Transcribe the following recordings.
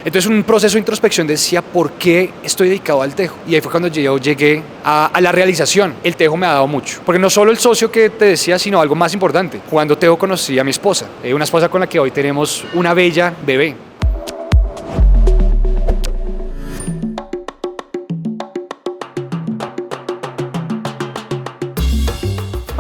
Entonces un proceso de introspección decía, ¿por qué estoy dedicado al tejo? Y ahí fue cuando yo llegué a la realización. El tejo me ha dado mucho, porque no solo el socio que te decía, sino algo más importante. Jugando tejo conocí a mi esposa, una esposa con la que hoy tenemos una bella bebé.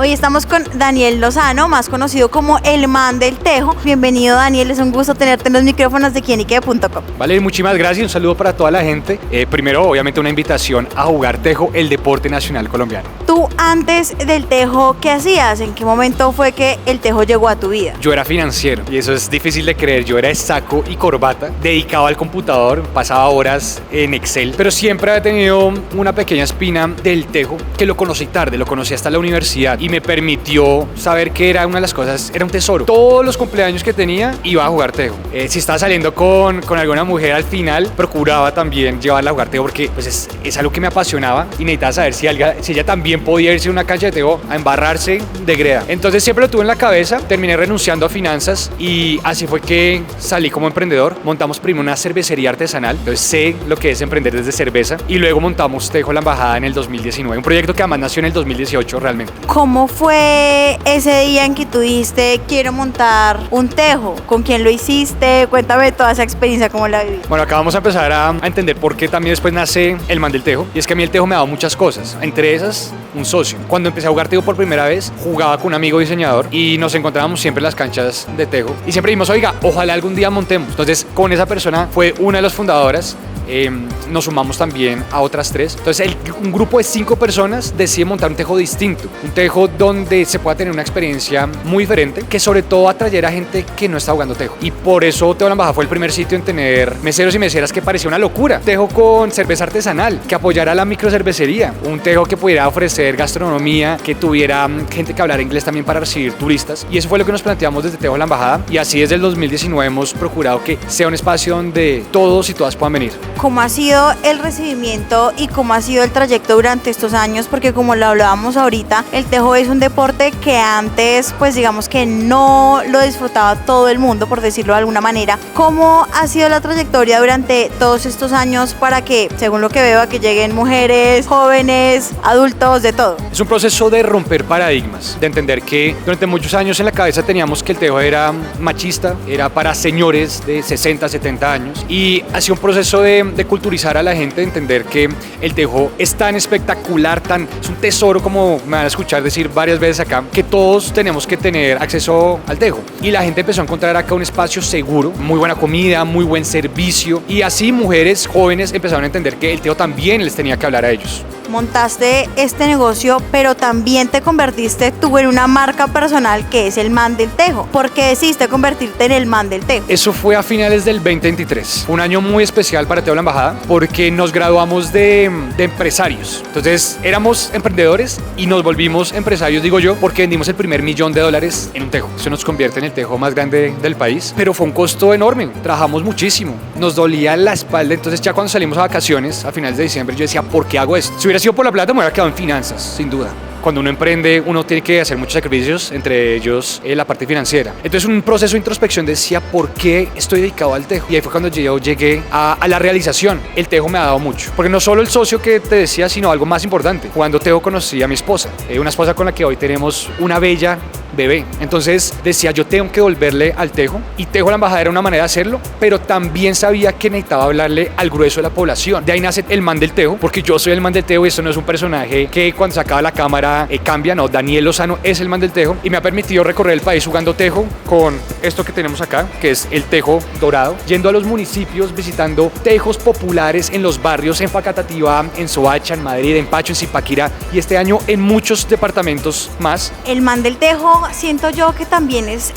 Hoy estamos con Daniel Lozano, más conocido como el man del tejo. Bienvenido, Daniel, es un gusto tenerte en los micrófonos de quienique.com. Vale, muchísimas gracias, un saludo para toda la gente. Primero, obviamente, una invitación a jugar tejo, el deporte nacional colombiano. Tú, antes del tejo, ¿qué hacías? ¿En qué momento fue que el tejo llegó a tu vida? Yo era financiero, y eso es difícil de creer. Yo era de saco y corbata, dedicado al computador, pasaba horas en Excel, pero siempre había tenido una pequeña espina del tejo, que lo conocí tarde, lo conocí hasta la universidad, y me permitió saber que era una de las cosas, era un tesoro. Todos los cumpleaños que tenía iba a jugar tejo. Si estaba saliendo con alguna mujer, al final procuraba también llevarla a jugar tejo, porque pues es algo que me apasionaba y necesitaba saber si ella también podía irse a una cancha de tejo a embarrarse de greda. Entonces siempre lo tuve en la cabeza, terminé renunciando a finanzas y así fue que salí como emprendedor. Montamos primero una cervecería artesanal, entonces sé lo que es emprender desde cerveza, y luego montamos Tejo La Embajada en el 2019, un proyecto que además nació en el 2018 realmente. ¿Cómo fue ese día en que tú dijiste, quiero montar un tejo? ¿Con quién lo hiciste? Cuéntame toda esa experiencia, ¿cómo la viviste? Bueno, acá vamos a empezar a entender por qué también después nace el man del tejo. Y es que a mí el tejo me ha dado muchas cosas, entre esas un socio. Cuando empecé a jugar tejo por primera vez, jugaba con un amigo diseñador y nos encontrábamos siempre en las canchas de tejo y siempre dijimos, oiga, ojalá algún día montemos. Entonces con esa persona fue una de las fundadoras. Nos sumamos también a otras 3. Entonces un grupo de 5 personas decide montar un tejo distinto, un tejo donde se pueda tener una experiencia muy diferente, que sobre todo atrayera a gente que no está jugando tejo. Y por eso Tejo La Embajada fue el primer sitio en tener meseros y meseras, que parecía una locura. Tejo con cerveza artesanal, que apoyara a la microcervecería, un tejo que pudiera ofrecer gastronomía, que tuviera gente que hablara inglés también para recibir turistas. Y eso fue lo que nos planteamos desde Tejo La Embajada, y así desde el 2019 hemos procurado que sea un espacio donde todos y todas puedan venir. ¿Cómo ha sido el recibimiento y cómo ha sido el trayecto durante estos años? Porque como lo hablábamos ahorita, el tejo es un deporte que antes, pues digamos que no lo disfrutaba todo el mundo, por decirlo de alguna manera. ¿Cómo ha sido la trayectoria durante todos estos años para que, según lo que veo, que lleguen mujeres, jóvenes, adultos, de todo? Es un proceso de romper paradigmas, de entender que durante muchos años en la cabeza teníamos que el tejo era machista, era para señores de 60, 70 años, y ha sido un proceso de culturizar a la gente, de entender que el tejo es tan espectacular, es un tesoro, como me van a escuchar decir varias veces acá, que todos tenemos que tener acceso al tejo. Y la gente empezó a encontrar acá un espacio seguro, muy buena comida, muy buen servicio, y así mujeres jóvenes empezaron a entender que el tejo también les tenía que hablar a ellos. Montaste este negocio, pero también te convertiste tú en una marca personal que es el man del tejo. ¿Por qué decidiste convertirte en el man del tejo? Eso fue a finales del 2023, un año muy especial para Tejo La Embajada, porque nos graduamos de empresarios. Entonces éramos emprendedores y nos volvimos empresarios, digo yo, porque vendimos el primer $1.000.000 en un tejo. Eso nos convierte en el tejo más grande del país, pero fue un costo enorme. Trabajamos muchísimo, nos dolía la espalda. Entonces ya cuando salimos a vacaciones a finales de diciembre, yo decía, ¿por qué hago esto? Si hubiera sido por la plata, me hubiera quedado en finanzas, sin duda. Cuando uno emprende, uno tiene que hacer muchos sacrificios, entre ellos la parte financiera. Entonces un proceso de introspección decía, ¿por qué estoy dedicado al tejo? Y ahí fue cuando yo llegué a la realización. El tejo me ha dado mucho, porque no solo el socio que te decía, sino algo más importante. Jugando tejo conocí a mi esposa, una esposa con la que hoy tenemos una bella bebé. Entonces decía, yo tengo que volverle al tejo, y Tejo La Embajada era una manera de hacerlo, pero también sabía que necesitaba hablarle al grueso de la población. De ahí nace el man del tejo, porque yo soy el man del tejo, y eso no es un personaje que cuando se acaba la cámara cambia, no. Daniel Lozano es el man del tejo, y me ha permitido recorrer el país jugando tejo con esto que tenemos acá, que es el tejo dorado, yendo a los municipios, visitando tejos populares en los barrios, en Facatativá, en Soacha, en Madrid, en Pacho, en Zipaquirá, y este año en muchos departamentos más. El man del tejo, siento yo que también es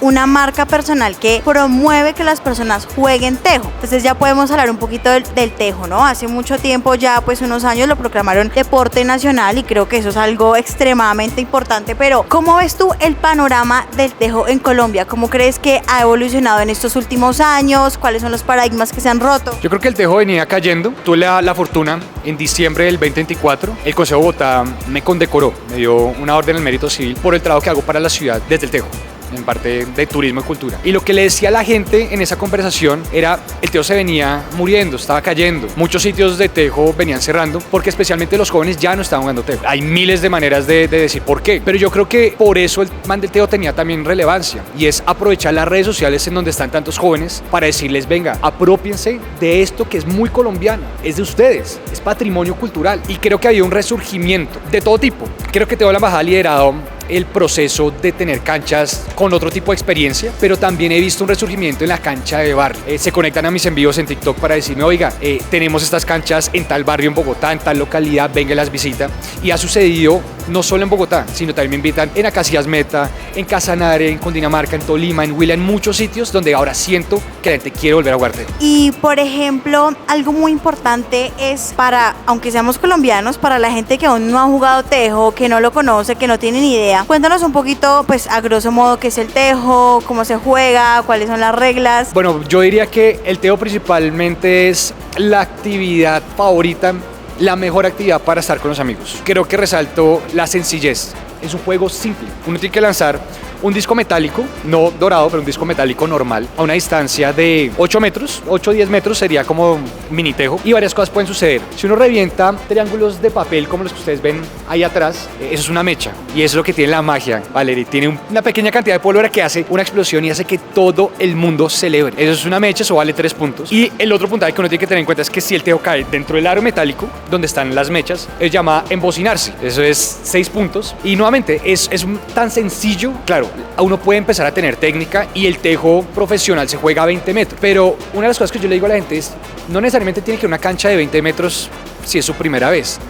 una marca personal que promueve que las personas jueguen tejo. Entonces ya podemos hablar un poquito del tejo, ¿no? Hace mucho tiempo, ya pues unos años, lo proclamaron deporte nacional, y creo que eso es algo extremadamente importante. Pero ¿cómo ves tú el panorama del tejo en Colombia? ¿Cómo crees que ha evolucionado en estos últimos años? ¿Cuáles son los paradigmas que se han roto? Yo creo que el tejo venía cayendo. Tuve la fortuna, en diciembre del 2024, el Consejo de Bogotá me condecoró, me dio una orden al mérito civil por el trabajo que hago para la ciudad desde el tejo. en parte de turismo y cultura. Y lo que le decía a la gente en esa conversación era, el tejo se venía muriendo, estaba cayendo. Muchos sitios de tejo venían cerrando porque especialmente los jóvenes ya no estaban jugando tejo. Hay miles de maneras de decir por qué, pero yo creo que por eso el man del tejo tenía también relevancia, y es aprovechar las redes sociales en donde están tantos jóvenes para decirles, venga, apropiense de esto que es muy colombiano, es de ustedes, es patrimonio cultural. Y creo que había un resurgimiento de todo tipo. Creo que Tejo de la Embajada ha liderado el proceso de tener canchas con otro tipo de experiencia, pero también he visto un resurgimiento en la cancha de barrio. Se conectan a mis envíos en TikTok para decirme, oiga, tenemos estas canchas en tal barrio en Bogotá, en tal localidad, venga y las visita. Y ha sucedido no solo en Bogotá, sino también me invitan en Acacias Meta, en Casanare, en Cundinamarca, en Tolima, en Huila, en muchos sitios donde ahora siento que la gente quiere volver a jugar tejo. Y por ejemplo, algo muy importante es para, aunque seamos colombianos, para la gente que aún no ha jugado tejo, que no lo conoce, que no tiene ni idea, cuéntanos un poquito, pues a grosso modo, qué es el tejo, cómo se juega, cuáles son las reglas. Bueno, yo diría que el tejo principalmente es la actividad favorita, la mejor actividad para estar con los amigos. Creo que resalto la sencillez. Es un juego simple. Uno tiene que lanzar un disco metálico, no dorado, pero un disco metálico normal, a una distancia de 8 metros, 8 o 10 metros sería como mini tejo, y varias cosas pueden suceder. Si uno revienta triángulos de papel como los que ustedes ven ahí atrás, eso es una mecha, y eso es lo que tiene la magia, Valerie. Tiene una pequeña cantidad de pólvora que hace una explosión y hace que todo el mundo celebre. Eso es una mecha, eso vale 3 puntos. Y el otro puntaje que uno tiene que tener en cuenta es que si el tejo cae dentro del aro metálico, donde están las mechas, es llamada embocinarse. Eso es 6 puntos. Y nuevamente, es tan sencillo, claro, uno puede empezar a tener técnica y el tejo profesional se juega a 20 metros. Pero una de las cosas que yo le digo a la gente es, no necesariamente tiene que ir a una cancha de 20 metros si es su primera vez.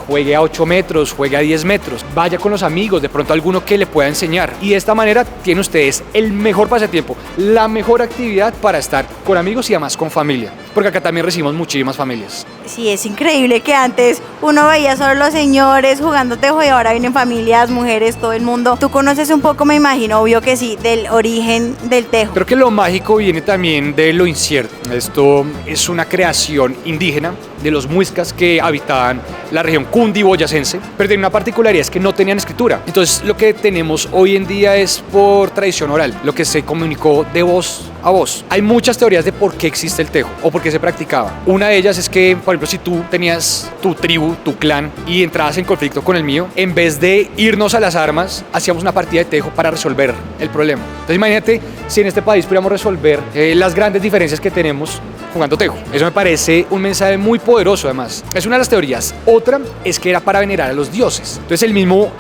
Juegue a 8 metros, juegue a 10 metros, vaya con los amigos, de pronto alguno que le pueda enseñar. Y de esta manera tienen ustedes el mejor pasatiempo, la mejor actividad para estar con amigos y además con familia. Porque acá también recibimos muchísimas familias. Sí, es increíble que antes uno veía solo los señores jugando tejo y ahora vienen familias, mujeres, todo el mundo. Tú conoces un poco, me imagino, obvio que sí, del origen del tejo. Creo que lo mágico viene también de lo incierto. Esto es una creación indígena de los muiscas que habitaban la región cundiboyacense, pero tiene una particularidad, es que no tenían escritura. Entonces lo que tenemos hoy en día es por tradición oral, lo que se comunicó de voz a voz. Hay muchas teorías de por qué existe el tejo o por qué se practicaba. Una de ellas es que, por ejemplo, si tú tenías tu tribu, tu clan y entrabas en conflicto con el mío, en vez de irnos a las armas, hacíamos una partida de tejo para resolver el problema. Entonces imagínate si en este país pudiéramos resolver las grandes diferencias que tenemos jugando tejo. Eso me parece un mensaje muy poderoso, además. Es una de las teorías. Otra es que era para venerar a los dioses. Entonces el mismo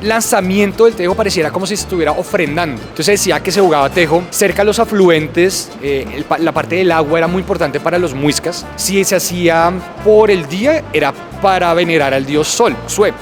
lanzamiento del tejo pareciera como si se estuviera ofrendando. Entonces decía que se jugaba tejo cerca de los afluentes. La parte del agua era muy importante para los muiscas. Si se hacía por el día, era para venerar al dios Sol, Sue.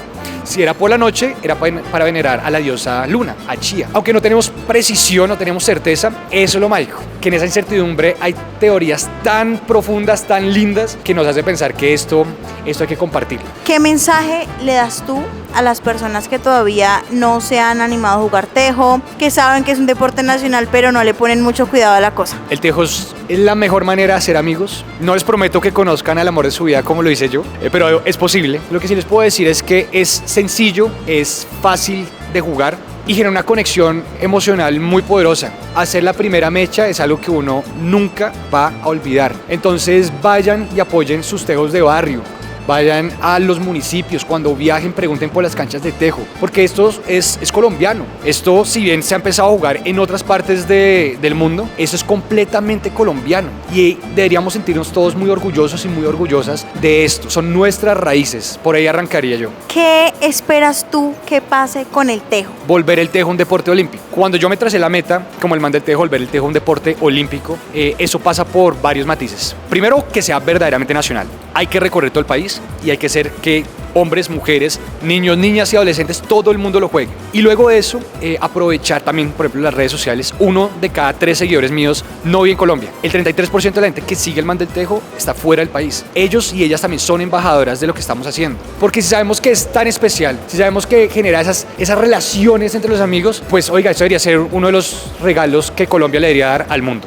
Si era por la noche, era para venerar a la diosa Luna, a Chía. Aunque no tenemos precisión, no tenemos certeza, eso es lo mágico. Que en esa incertidumbre hay teorías tan profundas, tan lindas, que nos hace pensar que esto hay que compartirlo. ¿Qué mensaje le das tú a las personas que todavía no se han animado a jugar tejo, que saben que es un deporte nacional, pero no le ponen mucho cuidado a la cosa? El tejo es la mejor manera de hacer amigos. No les prometo que conozcan al amor de su vida como lo hice yo, pero es posible. Lo que sí les puedo decir es que es sencillo, es fácil de jugar y genera una conexión emocional muy poderosa. Hacer la primera mecha es algo que uno nunca va a olvidar. Entonces vayan y apoyen sus tejos de barrio. Vayan a los municipios, cuando viajen pregunten por las canchas de tejo, porque esto es colombiano. Esto, si bien se ha empezado a jugar en otras partes del mundo, eso es completamente colombiano y deberíamos sentirnos todos muy orgullosos y muy orgullosas de esto. Son nuestras raíces, por ahí arrancaría yo. ¿Qué esperas tú que pase con el tejo? Volver el tejo un deporte olímpico. Cuando yo me tracé la meta, como el man del tejo, volver el tejo un deporte olímpico, eso pasa por varios matices. Primero, que sea verdaderamente nacional. Hay que recorrer todo el país y hay que hacer que hombres, mujeres, niños, niñas y adolescentes, todo el mundo lo juegue. Y luego de eso, aprovechar también, por ejemplo, las redes sociales. 1 de cada 3 seguidores míos no vive en Colombia. El 33% de la gente que sigue el man del tejo está fuera del país. Ellos y ellas también son embajadoras de lo que estamos haciendo. Porque si sabemos que es tan especial, si sabemos que genera esas relaciones entre los amigos, pues oiga, eso debería ser uno de los regalos que Colombia le debería dar al mundo.